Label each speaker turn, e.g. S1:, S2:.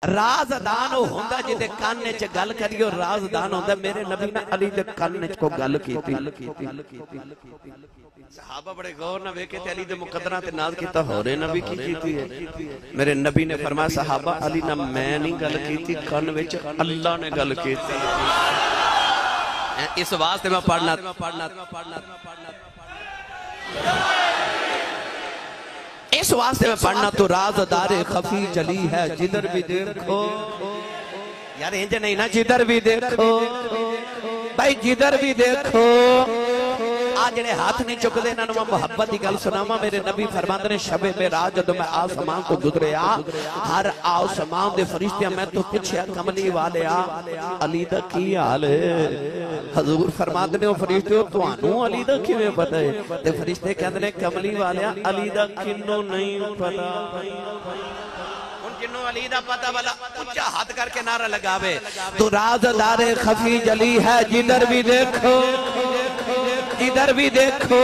S1: राजदान होंदा जिदे कान च गल करियो राजदान होंदा। मेरे नबी ने अली दे कान च को गल कीती। सहाबा बड़े गौर ना वेखे ते अली दे मुकद्दरा ते नाज कीता हो रे नबी की कीती है। मेरे नबी ने फरमाया सहाबा अली ना मैं नहीं गल कीती, कान विच अल्लाह ने गल कीती। इस वास्ते मैं पढ़ना इस वास्ते में पढ़ना तो राज़दारे खफी जली है जिधर भी देखो। यार इंज नहीं ना, जिधर भी देखो भाई, जिधर भी देखो। आज जेड़े हाथ नहीं चुकते इन्हां नूं मैं मुहब्बत की गल सुनावा। मेरे नबी फरमाते ने शबे मेराज जदों मैं आसमान तो गुजरिया, हर आसमान दे फरिश्तियां मैं तो पूछया कमली वालिया अली दा की हाल है। हजूर फरमाते ने ओ फरिश्ते तुहानू अली दा किवें पता है? ते फरिश्ते कहंदे ने कमली वालिया अली दा किन्नू नहीं पता। जिन्हों अली दा पता वाला ऊंचा हाथ करके नारा लगावे तो राज़दारे खफी जली है जिधर भी देखो, जिधर भी देखो।